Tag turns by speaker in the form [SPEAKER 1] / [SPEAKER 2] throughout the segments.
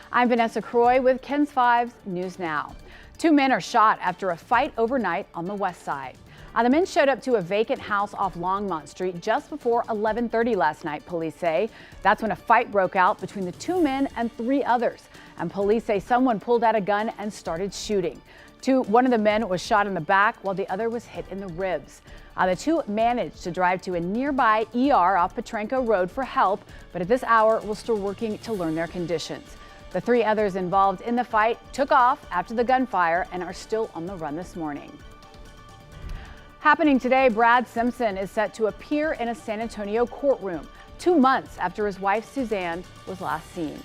[SPEAKER 1] I'm Vanessa Croy with KENS 5's News Now. Two men are shot after a fight overnight on the west side. The men showed up to a vacant house off Longmont Street just before 11:30 last night, police say. That's when a fight broke out between the two men and three others. And police say someone pulled out a gun and started shooting. One of the men was shot in the back while the other was hit in the ribs. The two managed to drive to a nearby ER off Petrenko Road for help, but at this hour, we're still working to learn their conditions. The three others involved in the fight took off after the gunfire and are still on the run this morning. Happening today, Brad Simpson is set to appear in a San Antonio courtroom 2 months after his wife Suzanne was last seen.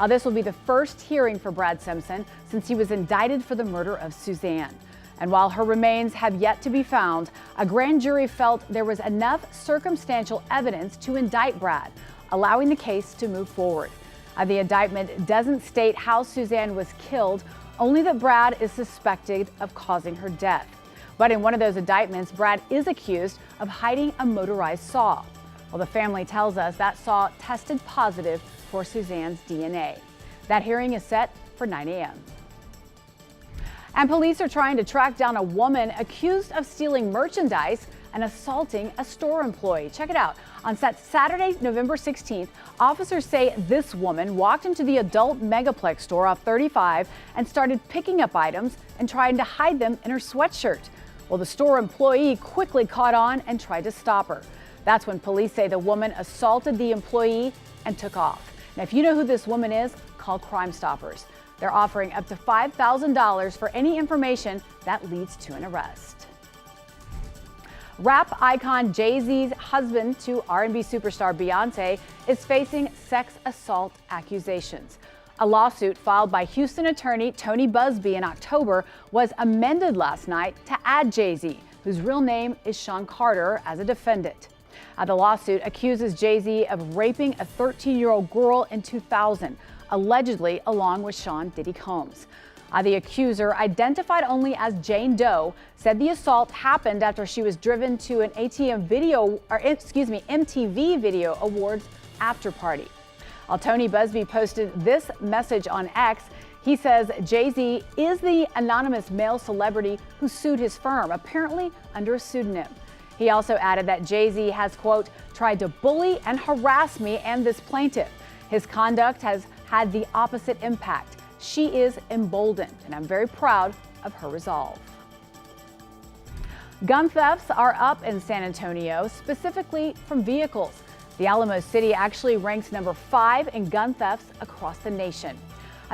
[SPEAKER 1] This will be the first hearing for Brad Simpson since he was indicted for the murder of Suzanne. And while her remains have yet to be found, a grand jury felt there was enough circumstantial evidence to indict Brad, allowing the case to move forward. The indictment doesn't state how Suzanne was killed, only that Brad is suspected of causing her death. But in one of those indictments, Brad is accused of hiding a motorized saw. Well, the family tells us that saw tested positive for Suzanne's DNA. That hearing is set for 9 a.m. And police are trying to track down a woman accused of stealing merchandise and assaulting a store employee. Check it out. On Saturday, November 16th, officers say this woman walked into the adult Megaplex store off 35 and started picking up items and trying to hide them in her sweatshirt. Well, the store employee quickly caught on and tried to stop her. That's when police say the woman assaulted the employee and took off. Now, if you know who this woman is, call Crime Stoppers. They're offering up to $5,000 for any information that leads to an arrest. Rap icon Jay-Z's husband to R&B superstar Beyonce is facing sex assault accusations. A lawsuit filed by Houston attorney Tony Busby in October was amended last night to add Jay-Z, whose real name is Sean Carter, as a defendant. The lawsuit accuses Jay-Z of raping a 13-year-old girl in 2000, allegedly along with Sean Diddy Combs. The accuser, identified only as Jane Doe, said the assault happened after she was driven to an MTV Video Awards after party. Tony Busby posted this message on X. He says Jay-Z is the anonymous male celebrity who sued his firm, apparently under a pseudonym. He also added that Jay-Z has, quote, tried to bully and harass me and this plaintiff. His conduct has had the opposite impact. She is emboldened, and I'm very proud of her resolve. Gun thefts are up in San Antonio, specifically from vehicles. The Alamo City actually ranks number 5 in gun thefts across the nation.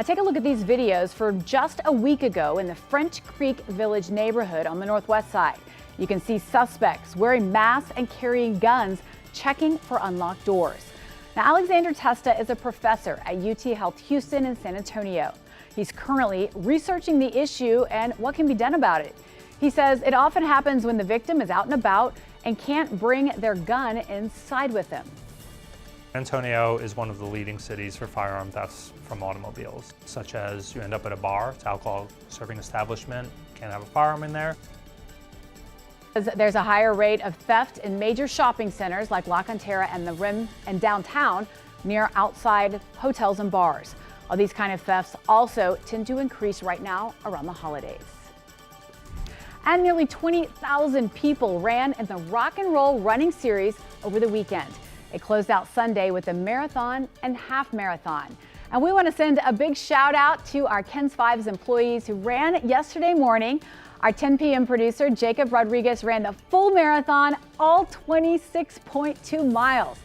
[SPEAKER 1] Take a look at these videos from just a week ago in the French Creek Village neighborhood on the northwest side. You can see suspects wearing masks and carrying guns, checking for unlocked doors. Now, Alexander Testa is a professor at UT Health Houston in San Antonio. He's currently researching the issue and what can be done about it. He says it often happens when the victim is out and about and can't bring their gun inside with them.
[SPEAKER 2] San Antonio is one of the leading cities for firearm thefts from automobiles, such as you end up at a bar, it's an alcohol serving establishment, can't have a firearm in there.
[SPEAKER 1] There's a higher rate of theft in major shopping centers like La Cantera and the Rim and downtown, near outside hotels and bars. These kind of thefts also tend to increase right now around the holidays. And nearly 20,000 people ran in the Rock and Roll Running Series over the weekend. It closed out Sunday with a marathon and half marathon. And we want to send a big shout out to our KENS 5's employees who ran yesterday morning. Our 10 p.m. producer, Jacob Rodriguez, ran the full marathon, all 26.2 miles.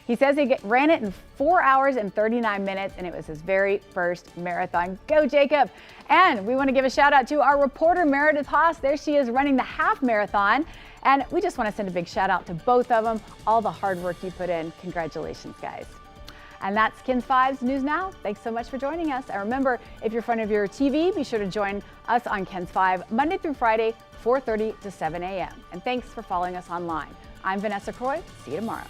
[SPEAKER 1] He says he ran it in 4 hours and 39 minutes, and it was his very first marathon. Go, Jacob! And we want to give a shout out to our reporter, Meredith Haas. There she is running the half marathon. And we just want to send a big shout out to both of them, all the hard work you put in. Congratulations, guys. And that's KENS 5's News Now. Thanks so much for joining us. And remember, if you're in front of your TV, be sure to join us on KENS 5 Monday through Friday, 4:30 to 7 a.m. And thanks for following us online. I'm Vanessa Croy. See you tomorrow.